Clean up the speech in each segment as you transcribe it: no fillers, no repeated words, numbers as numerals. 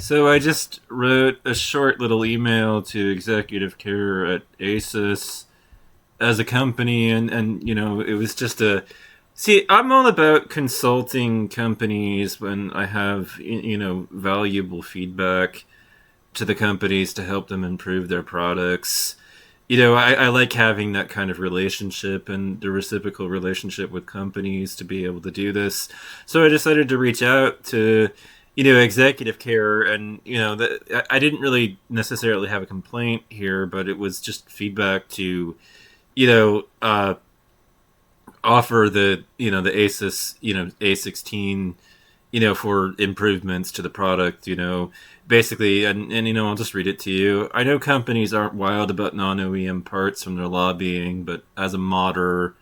So I just wrote a short little email to executive care at Asus as a company, and it was just a. See, I'm all about consulting companies when I have valuable feedback to the companies to help them improve their products. I like having that kind of relationship and the reciprocal relationship with companies to be able to do this. So I decided to reach out to, executive care, and I didn't really necessarily have a complaint here, but it was just feedback to, you know, uh, offer the Asus A16 for improvements to the product, basically, and I'll just read it to you. I know companies aren't wild about non-OEM parts from their lobbying, but as a modder,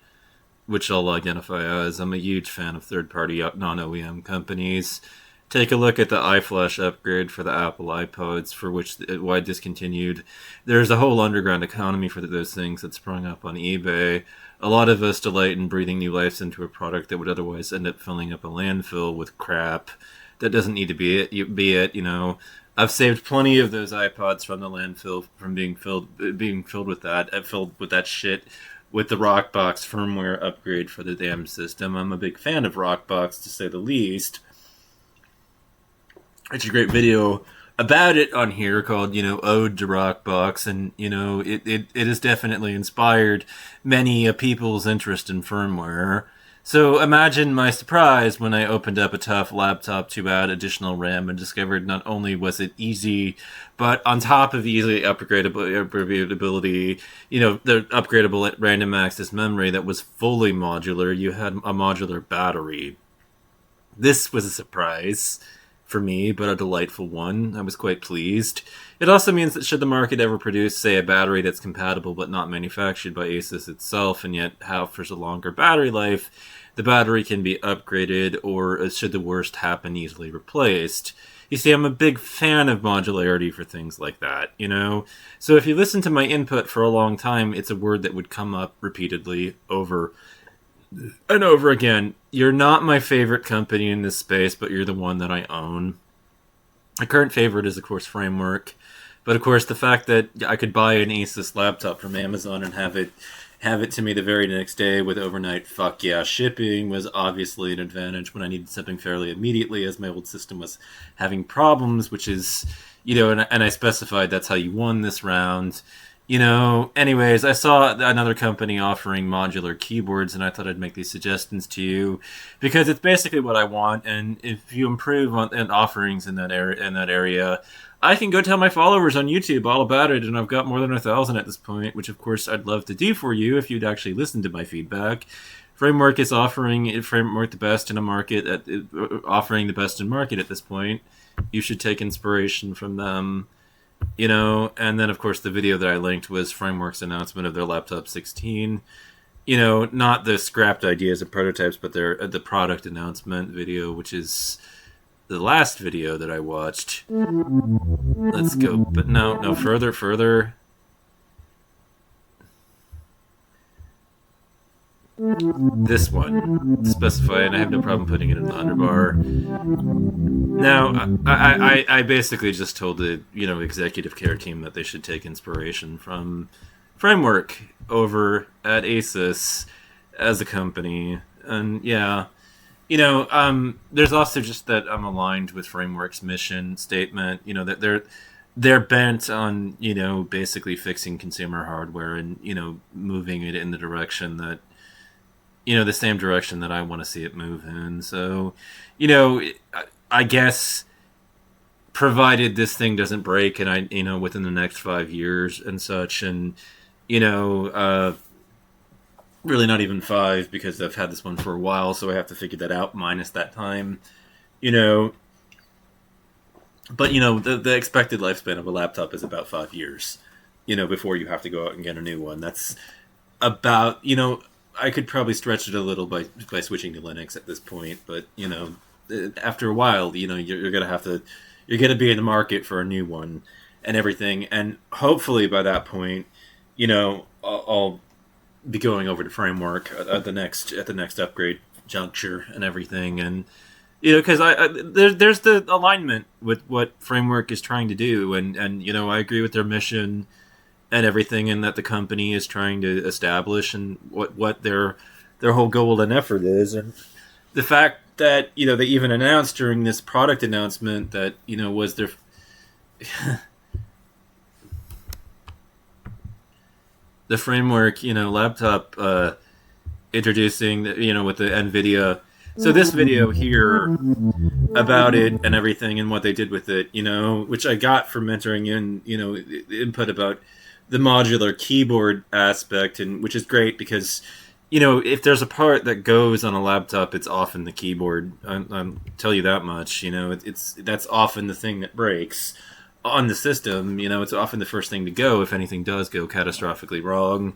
which I'll identify as, I'm a huge fan of third-party non-OEM companies. Take a look at the iFlash upgrade for the Apple iPods, for which why discontinued. There's a whole underground economy for those things that sprung up on eBay. A lot of us delight in breathing new life into a product that would otherwise end up filling up a landfill with crap. That doesn't need to be it. I've saved plenty of those iPods from the landfill from being filled with that shit with the Rockbox firmware upgrade for the damn system. I'm a big fan of Rockbox, to say the least. It's a great video about it on here called, Ode to Rockbox, and, it has definitely inspired many a people's interest in firmware. So imagine my surprise when I opened up a tough laptop to add additional RAM and discovered not only was it easy, but on top of easily upgradability, the upgradable random access memory that was fully modular, you had a modular battery. This was a surprise for me, but a delightful one. I was quite pleased. It also means that should the market ever produce, say, a battery that's compatible but not manufactured by Asus itself and yet offers a longer battery life, the battery can be upgraded or, should the worst happen, easily replaced. You see, I'm a big fan of modularity for things like that, So if you listen to my input for a long time, it's a word that would come up repeatedly over and over again. You're not my favorite company in this space, but you're the one that I own. My current favorite is, of course, Framework. But, of course, the fact that I could buy an Asus laptop from Amazon and have it to me the very next day with overnight fuck yeah shipping was obviously an advantage when I needed something fairly immediately, as my old system was having problems, which is, and I specified that's how you won this round. Anyways, I saw another company offering modular keyboards, and I thought I'd make these suggestions to you because it's basically what I want. And if you improve on offerings in that area, I can go tell my followers on YouTube all about it. And I've got more than 1,000 at this point, which of course I'd love to do for you if you'd actually listen to my feedback. Framework is offering the best in a market offering the best in market at this point. You should take inspiration from them. And then, of course, the video that I linked was Framework's announcement of their laptop 16. Not the scrapped ideas of prototypes, but the product announcement video, which is the last video that I watched. Let's go. But no, further. This one, specify, and I have no problem putting it in the underbar. Now, I basically just told the executive care team that they should take inspiration from Framework over at Asus as a company, and yeah, there's also just that I'm aligned with Framework's mission statement. That they're bent on basically fixing consumer hardware and moving it in the direction that. The same direction that I want to see it move in. So, I guess provided this thing doesn't break and I, within the next 5 years and such, and, really not even 5 because I've had this one for a while, so I have to figure that out minus that time, But, the expected lifespan of a laptop is about 5 years, before you have to go out and get a new one. That's about, I could probably stretch it a little by switching to Linux at this point, but after a while, you're gonna be in the market for a new one and everything, and hopefully by that point, I'll be going over to Framework at the next upgrade juncture and everything, and Because there's the alignment with what Framework is trying to do, and I agree with their mission and everything, and that the company is trying to establish, and what their whole goal and effort is, and the fact that they even announced during this product announcement that was their the Framework laptop introducing with the NVIDIA. So this video here about it and everything and what they did with it, which I got from entering in, input about the modular keyboard aspect, and which is great because, if there's a part that goes on a laptop, it's often the keyboard. I'll tell you that much. That's often the thing that breaks on the system. It's often the first thing to go if anything does go catastrophically wrong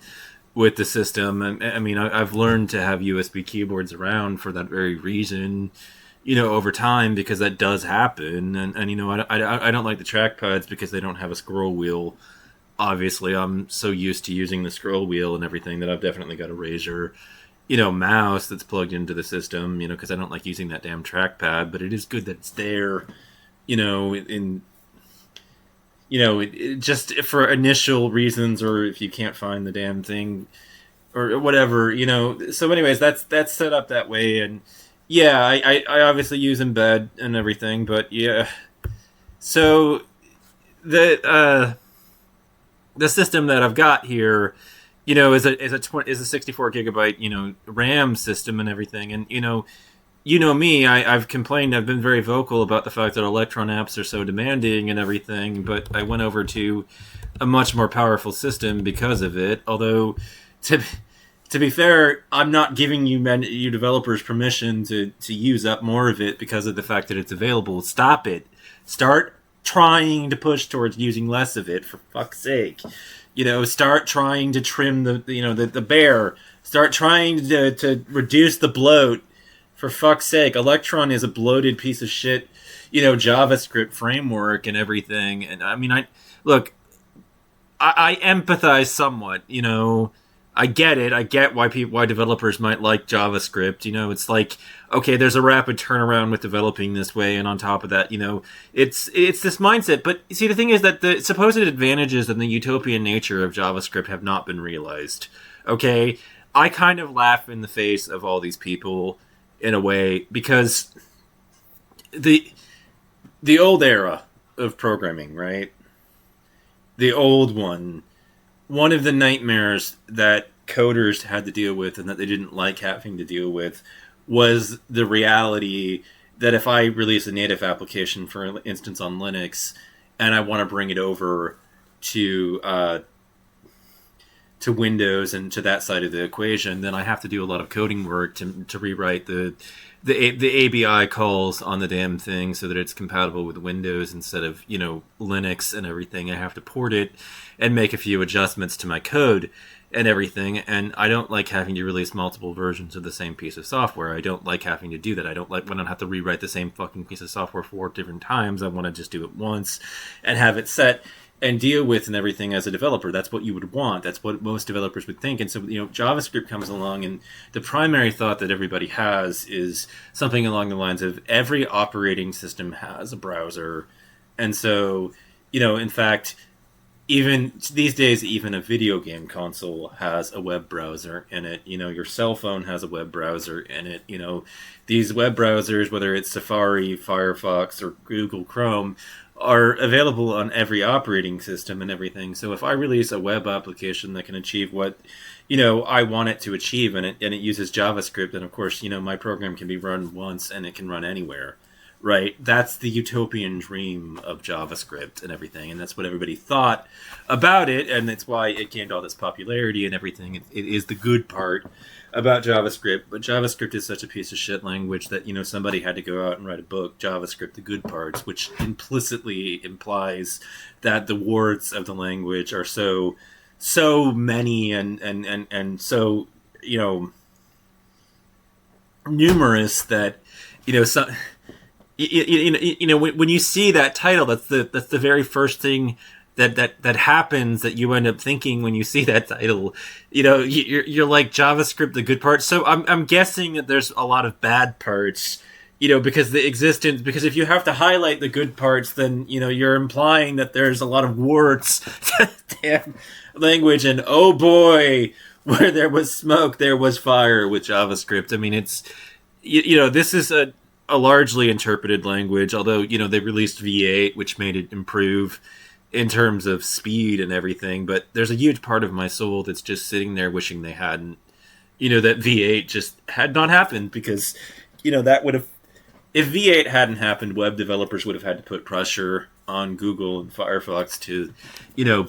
with the system. I mean, I've learned to have USB keyboards around for that very reason, over time, because that does happen. And I don't like the trackpads because they don't have a scroll wheel. Obviously, I'm so used to using the scroll wheel and everything that I've definitely got a Razer, mouse that's plugged into the system, because I don't like using that damn trackpad. But it is good that it's there, just for initial reasons, or if you can't find the damn thing or whatever, So anyways, that's set up that way. And yeah, I obviously use embed and everything, but yeah. So the system that I've got here, is a 64 gigabyte, RAM system and everything. And, me, I've complained, I've been very vocal about the fact that Electron apps are so demanding and everything, but I went over to a much more powerful system because of it. Although, to be fair, I'm not giving you developers permission to use up more of it because of the fact that it's available. Stop it. Start trying to push towards using less of it, for fuck's sake. Start trying to trim the bear. Start trying to reduce the bloat. For fuck's sake, Electron is a bloated piece of shit, JavaScript framework and everything. And I mean, I empathize somewhat, I get it. I get why developers might like JavaScript. It's like, okay, there's a rapid turnaround with developing this way, and on top of that, it's this mindset. But see, the thing is that the supposed advantages and the utopian nature of JavaScript have not been realized. Okay, I kind of laugh in the face of all these people in a way, because the old era of programming, right? The old one of the nightmares that coders had to deal with and that they didn't like having to deal with was the reality that if I release a native application, for instance, on Linux, and I want to bring it over to Windows and to that side of the equation, then I have to do a lot of coding work to rewrite the ABI calls on the damn thing so that it's compatible with Windows instead of Linux and everything. I have to port it and make a few adjustments to my code and everything. And I don't like having to release multiple versions of the same piece of software. I don't like having to do that. I don't like when I have to rewrite the same fucking piece of software 4 different times. I want to just do it once and have it set and deal with and everything as a developer. That's what you would want. That's what most developers would think. And so, JavaScript comes along, and the primary thought that everybody has is something along the lines of every operating system has a browser. And so, in fact, even these days, even a video game console has a web browser in it. Your cell phone has a web browser in it. These web browsers, whether it's Safari, Firefox, or Google Chrome, are available on every operating system and everything. So if I release a web application that can achieve what, I want it to achieve, and it uses JavaScript, and of course, my program can be run once and it can run anywhere, right? That's the utopian dream of JavaScript and everything, and that's what everybody thought about it, and it's why it gained all this popularity and everything. It is the good part about JavaScript, but JavaScript is such a piece of shit language that somebody had to go out and write a book, JavaScript, the good parts, which implicitly implies that the warts of the language are so many and so numerous that so when you see that title, that's the very first thing that happens that you end up thinking when you see that title. You're like, JavaScript, the good part. So I'm guessing that there's a lot of bad parts because because if you have to highlight the good parts, then, you're implying that there's a lot of warts to the damn language. And oh boy, where there was smoke, there was fire with JavaScript. I mean, this is a largely interpreted language, although, they released V8, which made it improve in terms of speed and everything. But there's a huge part of my soul that's just sitting there wishing they hadn't, that V8 just had not happened, because, that would have, if V8 hadn't happened, web developers would have had to put pressure on Google and Firefox to,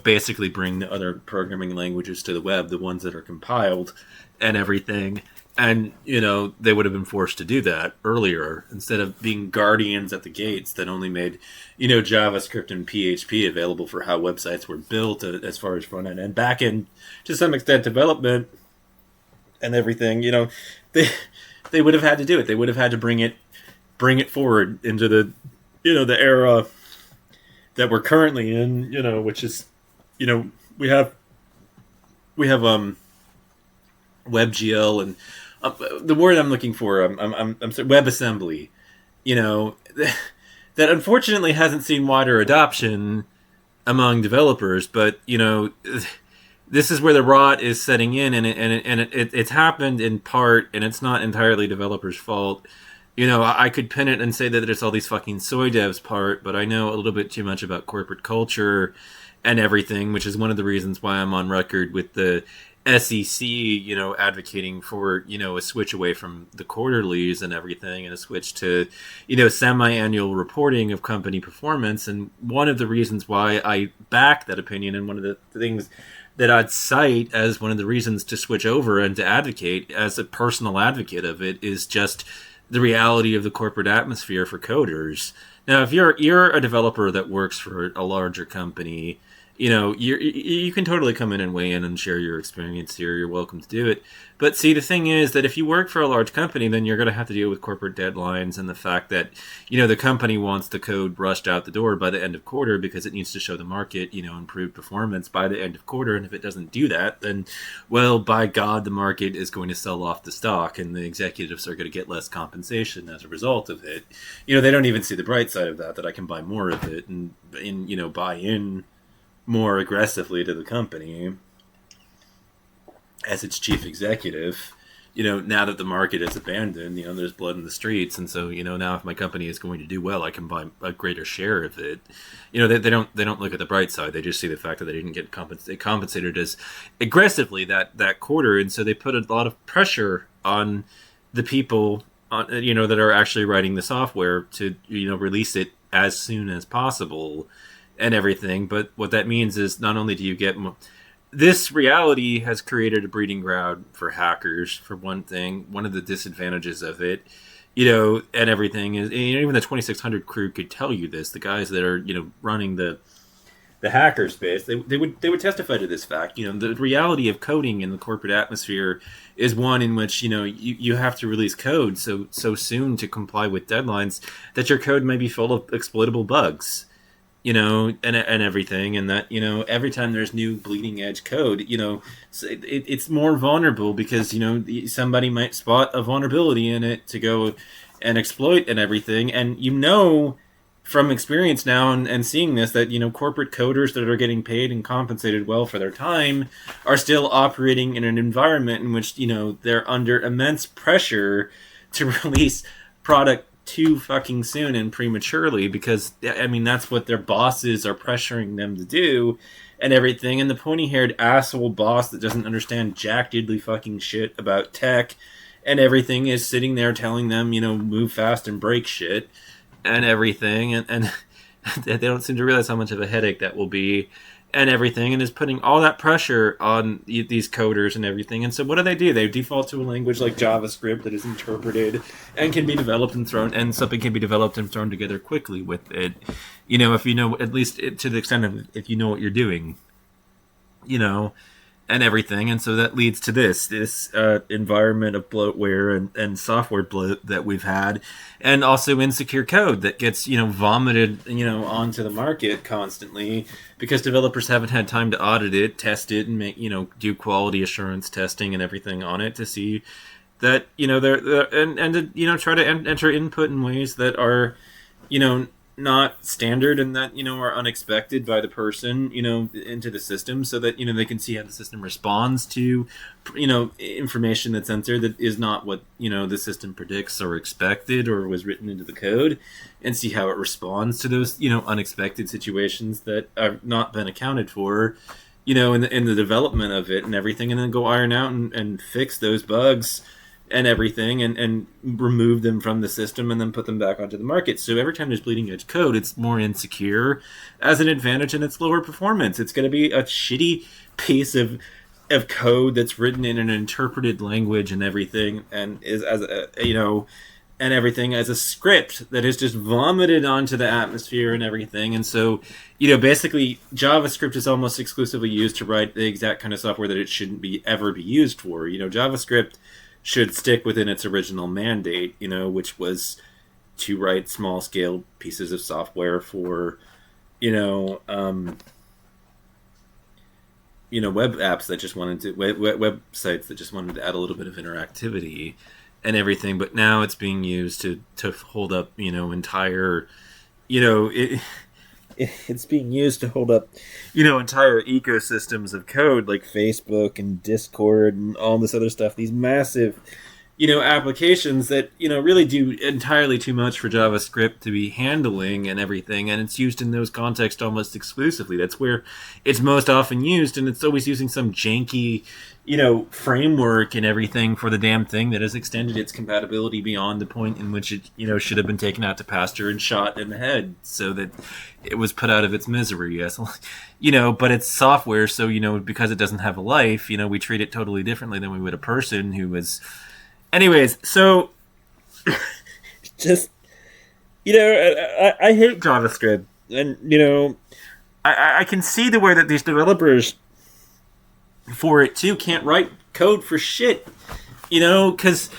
basically bring the other programming languages to the web, the ones that are compiled and everything. And, they would have been forced to do that earlier, instead of being guardians at the gates that only made, JavaScript and PHP available for how websites were built, as far as front end and back end, to some extent development and everything. They would have had to do it. They would have had to bring it forward into the, the era that we're currently in, which is, we have WebGL and the word I'm looking for, I'm sorry, WebAssembly, that unfortunately hasn't seen wider adoption among developers, but, this is where the rot is setting in, and it's happened in part, and it's not entirely developers' fault. I could pin it and say that it's all these fucking soy devs' part, but I know a little bit too much about corporate culture and everything, which is one of the reasons why I'm on record with the SEC, advocating for, a switch away from the quarterlies and everything, and a switch to, semi-annual reporting of company performance. And one of the reasons why I back that opinion, and one of the things that I'd cite as one of the reasons to switch over and to advocate as a personal advocate of it, is just the reality of the corporate atmosphere for coders. Now, if you're a developer that works for a larger company, you can totally come in and weigh in and share your experience here. You're welcome to do it. But see, the thing is that if you work for a large company, then you're going to have to deal with corporate deadlines and the fact that, the company wants the code rushed out the door by the end of quarter because it needs to show the market, improved performance by the end of quarter. And if it doesn't do that, then, well, by God, the market is going to sell off the stock and the executives are going to get less compensation as a result of it. They don't even see the bright side of that I can buy more of it and buy in more aggressively to the company as its chief executive, now that the market is abandoned, there's blood in the streets. And so, now if my company is going to do well, I can buy a greater share of it. They don't look at the bright side. They just see the fact that they didn't get compensated as aggressively that quarter. And so they put a lot of pressure on the people that are actually writing the software to, release it as soon as possible and everything. But what that means is not only do you get this reality has created a breeding ground for hackers, for one thing. One of the disadvantages of it, and everything is, even the 2600 crew could tell you this. The guys that are, running the hacker space, they would testify to this fact. The reality of coding in the corporate atmosphere is one in which, you have to release code so soon to comply with deadlines that your code may be full of exploitable bugs. And everything, and that, every time there's new bleeding edge code, it's more vulnerable because, somebody might spot a vulnerability in it to go and exploit and everything. And, from experience now and seeing this, that, corporate coders that are getting paid and compensated well for their time are still operating in an environment in which, they're under immense pressure to release product too fucking soon and prematurely, because that's what their bosses are pressuring them to do and everything. And the pointy-haired asshole boss that doesn't understand jack diddly fucking shit about tech and everything is sitting there telling them, move fast and break shit and everything, and they don't seem to realize how much of a headache that will be and everything, and is putting all that pressure on these coders and everything. And so what do? They default to a language like JavaScript that is interpreted and can be developed and thrown, and something can be developed and thrown together quickly with it. If at least to the extent of if you know what you're doing, and everything. And so that leads to this environment of bloatware and software bloat that we've had, and also insecure code that gets, vomited, onto the market constantly because developers haven't had time to audit it, test it, and make, do quality assurance testing and everything on it to see, that they're and to, try to enter input in ways that are you know not standard and that are unexpected by the person into the system, so that they can see how the system responds to information that's entered that is not what the system predicts or expected or was written into the code, and see how it responds to those unexpected situations that have not been accounted for in the development of it and everything, and then go iron out and fix those bugs and everything, and remove them from the system and then put them back onto the market. So every time there's bleeding edge code, it's more insecure as an advantage, and it's lower performance. It's going to be a shitty piece of code that's written in an interpreted language and everything, and is as a and everything as a script that is just vomited onto the atmosphere and everything. And so basically JavaScript is almost exclusively used to write the exact kind of software that it shouldn't be ever be used for. JavaScript should stick within its original mandate, which was to write small scale pieces of software for, web apps that just wanted to websites that just wanted to add a little bit of interactivity and everything. But now it's being used to hold up, entire, it's being used to hold up, entire ecosystems of code like Facebook and Discord and all this other stuff. These massive, applications that, really do entirely too much for JavaScript to be handling and everything. And it's used in those contexts almost exclusively. That's where it's most often used. And it's always using some janky, framework and everything for the damn thing that has extended its compatibility beyond the point in which it, should have been taken out to pasture and shot in the head so that it was put out of its misery. Yes. But it's software. So, because it doesn't have a life, we treat it totally differently than we would a person who was. Anyways, so just, I hate JavaScript, and, I can see the way that these developers for it too can't write code for shit, because,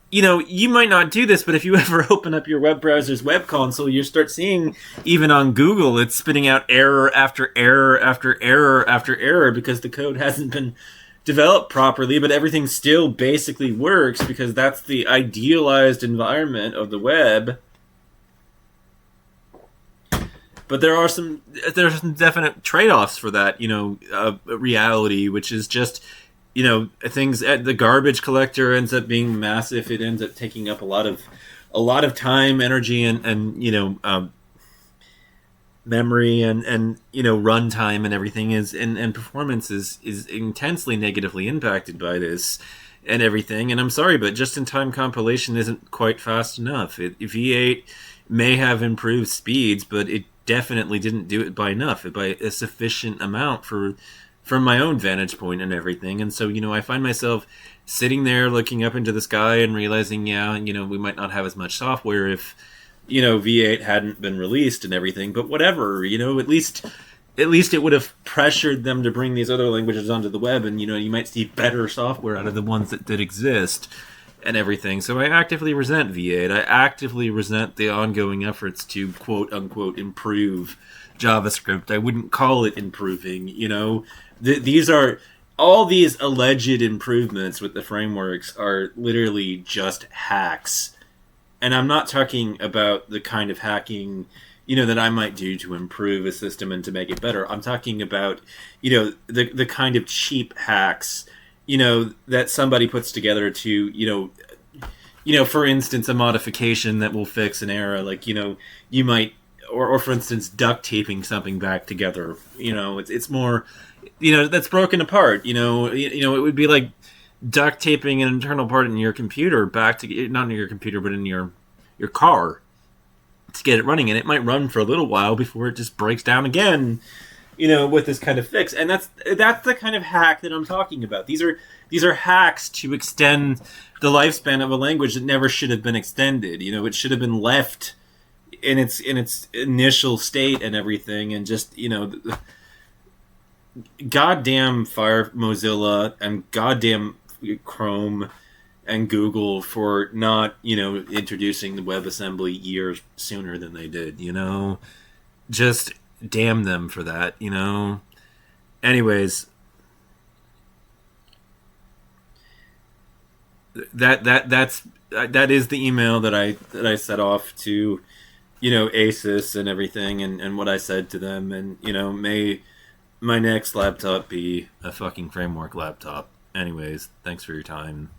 you might not do this, but if you ever open up your web browser's web console, you start seeing, even on Google, it's spitting out error after error after error after error because the code hasn't been developed properly, but everything still basically works because that's the idealized environment of the web. But there's some definite trade-offs for that, reality, which is just, things at the garbage collector ends up being massive. It ends up taking up a lot of time, energy, and memory and runtime and everything and performance is intensely negatively impacted by this and everything. And I'm sorry, but just-in-time compilation isn't quite fast enough. V8 may have improved speeds, but it definitely didn't do it by a sufficient amount from my own vantage point and everything. And so, I find myself sitting there looking up into the sky and realizing, we might not have as much software if, V8 hadn't been released and everything, but whatever, at least it would have pressured them to bring these other languages onto the web, and, you might see better software out of the ones that did exist and everything. So I actively resent V8. I actively resent the ongoing efforts to quote unquote improve JavaScript. I wouldn't call it improving, these are all these alleged improvements with the frameworks are literally just hacks. And I'm not talking about the kind of hacking, that I might do to improve a system and to make it better. I'm talking about, the kind of cheap hacks, that somebody puts together to, for instance, a modification that will fix an error. Like, you might, or for instance, duct taping something back together. It's more, that's broken apart. It would be like duct taping an internal part in your computer back to, not in your computer, but in your car to get it running. And it might run for a little while before it just breaks down again, with this kind of fix. And that's the kind of hack that I'm talking about. These are hacks to extend the lifespan of a language that never should have been extended. It should have been left in its initial state and everything. And just, goddamn Mozilla and goddamn Chrome and Google for not, introducing the WebAssembly years sooner than they did, Just damn them for that, Anyways, that is the email that I set off to, Asus and everything, and what I said to them, and may my next laptop be a fucking framework laptop. Anyways, thanks for your time.